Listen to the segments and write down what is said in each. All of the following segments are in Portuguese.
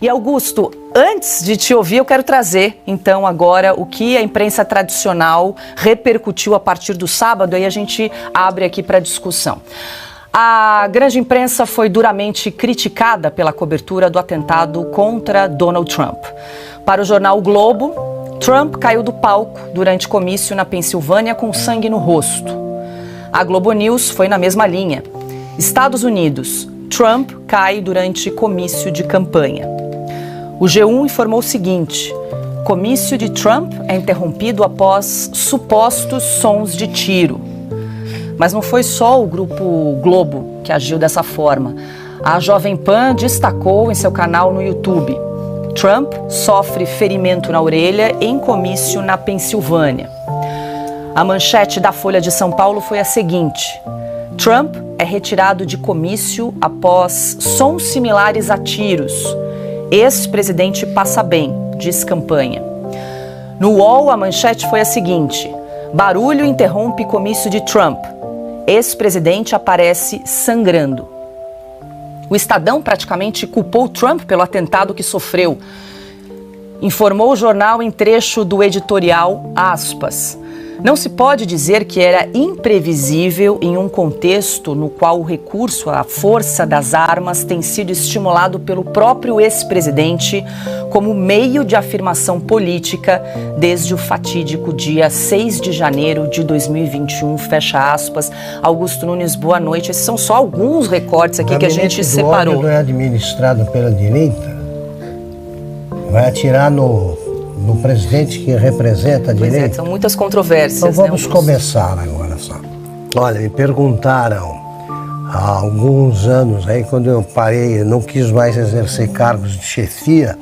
E Augusto, antes de te ouvir, eu quero trazer, então, agora o que a imprensa tradicional repercutiu a partir do sábado, aí a gente abre aqui para discussão. A grande imprensa foi duramente criticada pela cobertura do atentado contra Donald Trump. Para o jornal o Globo, Trump caiu do palco durante comício na Pensilvânia com sangue no rosto. A Globo News foi na mesma linha. Estados Unidos, Trump cai durante comício de campanha. O G1 informou o seguinte: comício de Trump é interrompido após supostos sons de tiro. Mas não foi só o Grupo Globo que agiu dessa forma. A Jovem Pan destacou em seu canal no YouTube: Trump sofre ferimento na orelha em comício na Pensilvânia. A manchete da Folha de São Paulo foi a seguinte: Trump é retirado de comício após sons similares a tiros. Ex-presidente passa bem, diz campanha. No UOL, a manchete foi a seguinte: barulho interrompe comício de Trump. Ex-presidente aparece sangrando. O Estadão praticamente culpou Trump pelo atentado que sofreu. Informou o jornal em trecho do editorial, aspas: não se pode dizer que era imprevisível em um contexto no qual o recurso à força das armas tem sido estimulado pelo próprio ex-presidente como meio de afirmação política desde o fatídico dia 6 de janeiro de 2021, fecha aspas. Augusto Nunes, boa noite. Esses são só alguns recortes aqui que a gente separou. O não é administrado pela direita? Vai atirar no presidente que representa a direita? Pois é, são muitas controvérsias. Então vamos começar agora só. Olha, me perguntaram há alguns anos, aí quando eu parei, eu não quis mais exercer cargos de chefia,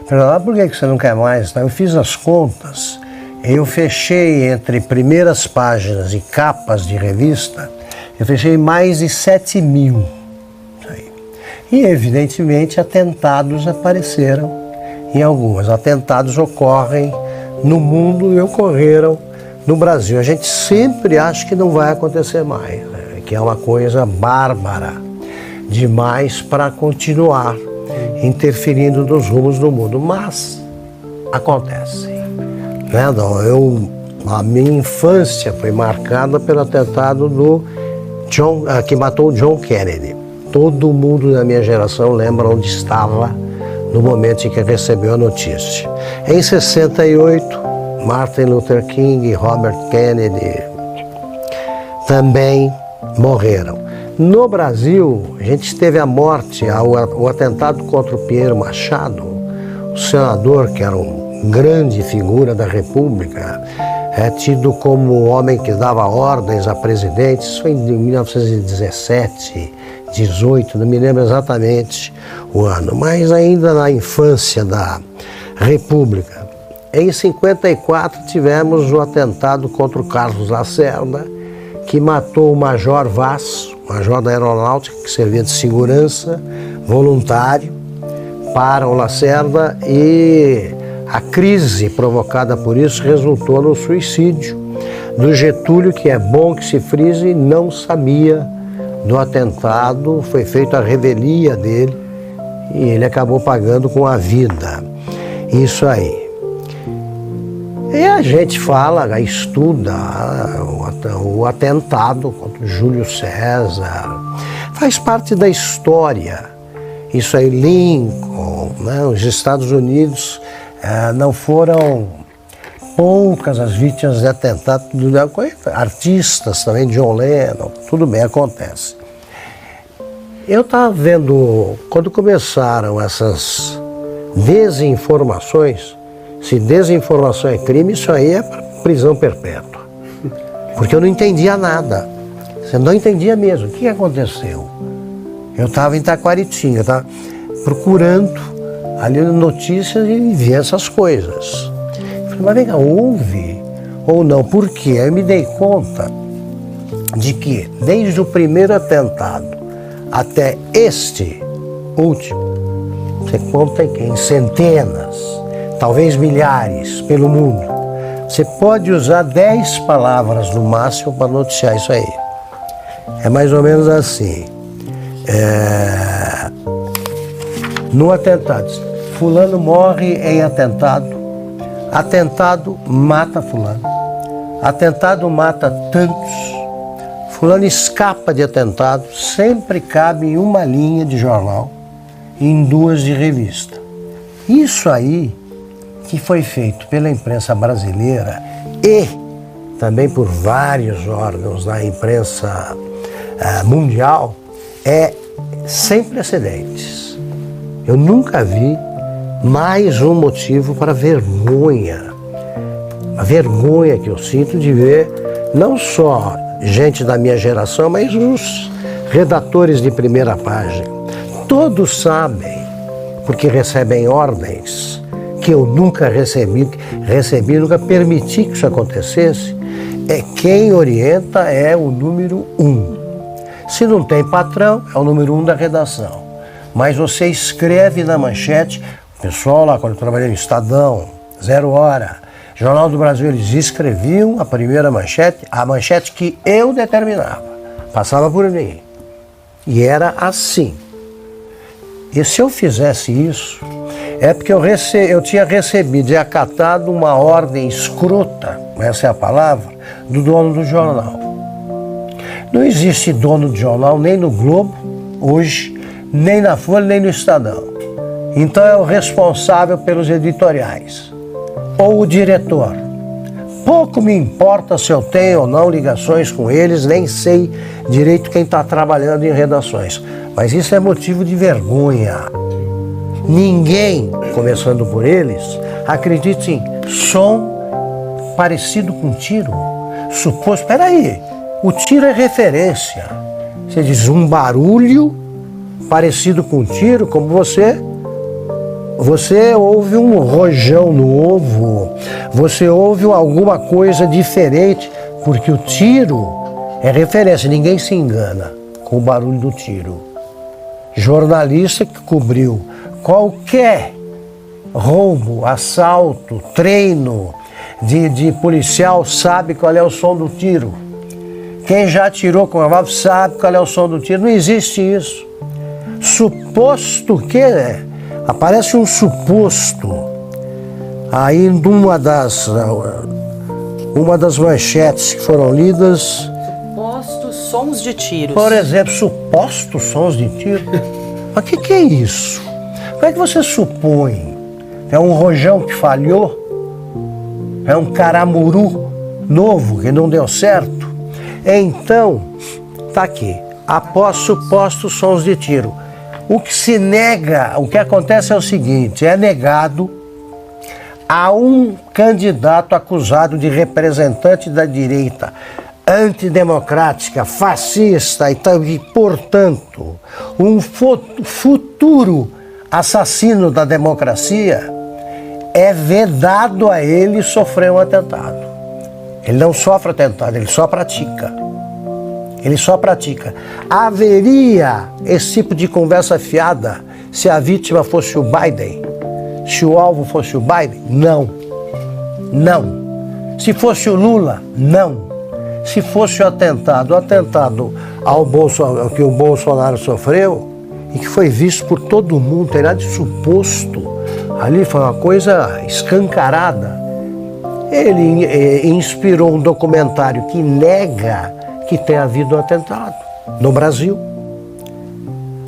perguntaram, por que você não quer mais? Eu fiz as contas, eu fechei entre primeiras páginas e capas de revista, eu fechei mais de 7 mil. E evidentemente atentados apareceram. Em alguns atentados ocorrem no mundo e ocorreram no Brasil. A gente sempre acha que não vai acontecer mais, né? Que é uma coisa bárbara demais para continuar interferindo nos rumos do mundo, mas acontece, né? A minha infância foi marcada pelo atentado do que matou o John Kennedy. Todo mundo da minha geração lembra onde estava no momento em que recebeu a notícia. Em 68, Martin Luther King e Robert Kennedy também morreram. No Brasil, a gente teve a morte, o atentado contra o Pinheiro Machado, o senador que era uma grande figura da República, é tido como o homem que dava ordens a presidentes. Isso foi em 1917, 18, não me lembro exatamente o ano, mas ainda na infância da República. Em 54 tivemos o atentado contra o Carlos Lacerda, que matou o Major Vaz, major da Aeronáutica, que servia de segurança voluntário para o Lacerda, e a crise provocada por isso resultou no suicídio do Getúlio, que é bom que se frise, não sabia do atentado, foi feita a revelia dele e ele acabou pagando com a vida. Isso aí. E a gente fala, estuda o atentado contra o Júlio César, faz parte da história. Isso aí, Lincoln, né? Os Estados Unidos não foram poucas as vítimas de atentado, artistas também, John Lennon, tudo bem, acontece. Eu estava vendo, quando começaram essas desinformações, se desinformação é crime, isso aí é prisão perpétua. Porque eu não entendia nada. Você não entendia mesmo. O que aconteceu? Eu estava em Taquaritinga, eu estava procurando ali notícias e vi essas coisas. Eu falei, mas vem cá, houve ou não? Por quê? Aí eu me dei conta de que, desde o primeiro atentado até este último, você conta em centenas, talvez milhares pelo mundo. Você pode usar 10 palavras no máximo para noticiar isso aí. É mais ou menos assim. No atentado, fulano morre em atentado, atentado mata fulano, atentado mata tantos, fulano escapa de atentado, sempre cabe em uma linha de jornal e em 2 de revista. Isso aí que foi feito pela imprensa brasileira e também por vários órgãos da imprensa mundial é sem precedentes. Eu nunca vi mais um motivo para vergonha. A vergonha que eu sinto de ver não só gente da minha geração, mas os redatores de primeira página. Todos sabem, porque recebem ordens, que eu nunca recebi, nunca permiti que isso acontecesse. Quem orienta é o número 1. Se não tem patrão, é o número 1 da redação. Mas você escreve na manchete, o pessoal lá, quando eu trabalhei no Estadão, 0 Hora, Jornal do Brasil, eles escreviam a primeira manchete, a manchete que eu determinava, passava por mim. E era assim. E se eu fizesse isso, é porque eu tinha recebido e acatado uma ordem escrota, essa é a palavra, do dono do jornal. Não existe dono de jornal nem no Globo, hoje, nem na Folha, nem no Estadão. Então é o responsável pelos editoriais, ou o diretor. Pouco me importa se eu tenho ou não ligações com eles, nem sei direito quem está trabalhando em redações. Mas isso é motivo de vergonha. Ninguém, começando por eles, acredita em som parecido com tiro. Suposto, espera aí, o tiro é referência. Você diz um barulho parecido com tiro, como você ouve um rojão no ovo, você ouve alguma coisa diferente, porque o tiro é referência, ninguém se engana com o barulho do tiro. Jornalista que cobriu qualquer roubo, assalto, treino de policial sabe qual é o som do tiro. Quem já atirou com a revólver sabe qual é o som do tiro. Não existe isso. Suposto que aparece um suposto aí numa uma das manchetes que foram lidas. Supostos sons de tiros. Por exemplo, supostos sons de tiro. Mas o que é isso? Como é que você supõe? É um rojão que falhou? É um caramuru novo que não deu certo? Então, tá aqui. Após supostos sons de tiro. O que se nega, o que acontece é o seguinte, é negado a um candidato acusado de representante da direita antidemocrática, fascista e portanto, um futuro assassino da democracia, é vedado a ele sofrer um atentado. Ele não sofre atentado, ele só pratica. Ele só pratica. Haveria esse tipo de conversa fiada se a vítima fosse o Biden? Se o alvo fosse o Biden? Não. Não. Se fosse o Lula? Não. Se fosse o atentado ao que o Bolsonaro sofreu e que foi visto por todo mundo, tem nada de suposto. Ali foi uma coisa escancarada. Ele inspirou um documentário que nega que tenha havido um atentado no Brasil.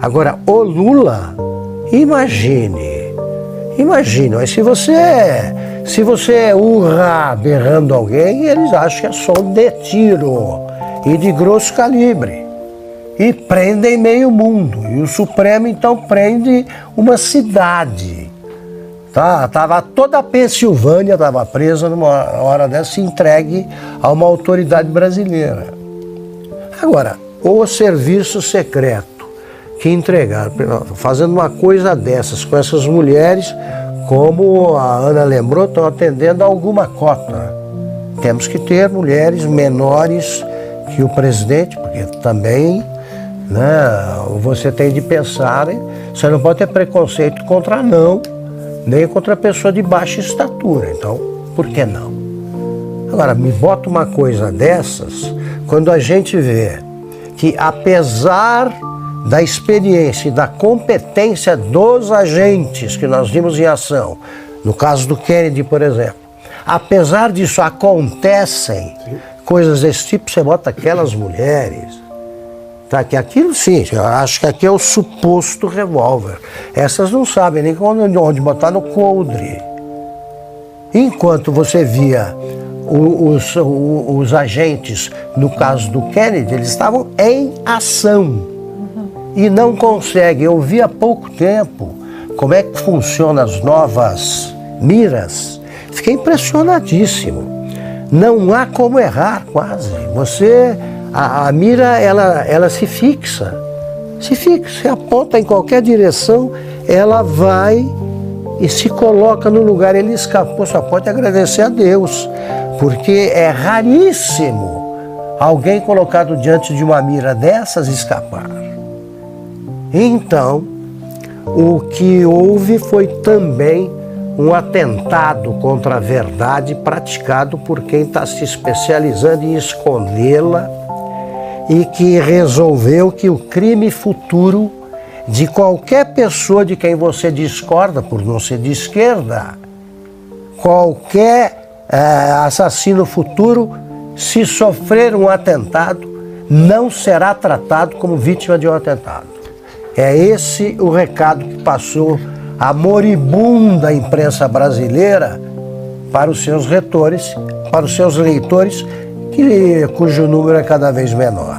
Agora, o Lula, imagine, mas se você urra berrando alguém, eles acham que é som de tiro e de grosso calibre. E prendem meio mundo. E o Supremo, então, prende uma cidade. Tava toda a Pensilvânia estava presa numa hora dessa e entregue a uma autoridade brasileira. Agora, o serviço secreto que entregaram, fazendo uma coisa dessas com essas mulheres, como a Ana lembrou, estão atendendo a alguma cota. Temos que ter mulheres menores que o presidente, porque também, você tem de pensar, você não pode ter preconceito contra nem contra pessoa de baixa estatura. Então, por que não? Agora, me bota uma coisa dessas, quando a gente vê que, apesar da experiência e da competência dos agentes que nós vimos em ação, no caso do Kennedy, por exemplo, apesar disso acontecem coisas desse tipo, você bota aquelas mulheres, tá? Que aquilo sim, eu acho que aqui é o suposto revólver. Essas não sabem nem onde botar no coldre. Enquanto você via os agentes, no caso do Kennedy, eles estavam em ação e não conseguem. Eu vi há pouco tempo como é que funcionam as novas miras. Fiquei impressionadíssimo. Não há como errar quase. A mira, ela se fixa. Você aponta em qualquer direção, ela vai e se coloca no lugar. Ele escapou, só pode agradecer a Deus, porque é raríssimo alguém colocado diante de uma mira dessas escapar. Então, o que houve foi também um atentado contra a verdade praticado por quem está se especializando em escondê-la e que resolveu que o crime futuro de qualquer pessoa de quem você discorda, por não ser de esquerda, qualquer assassino futuro, se sofrer um atentado, não será tratado como vítima de um atentado. É esse o recado que passou a moribunda imprensa brasileira para os seus leitores, cujo número é cada vez menor.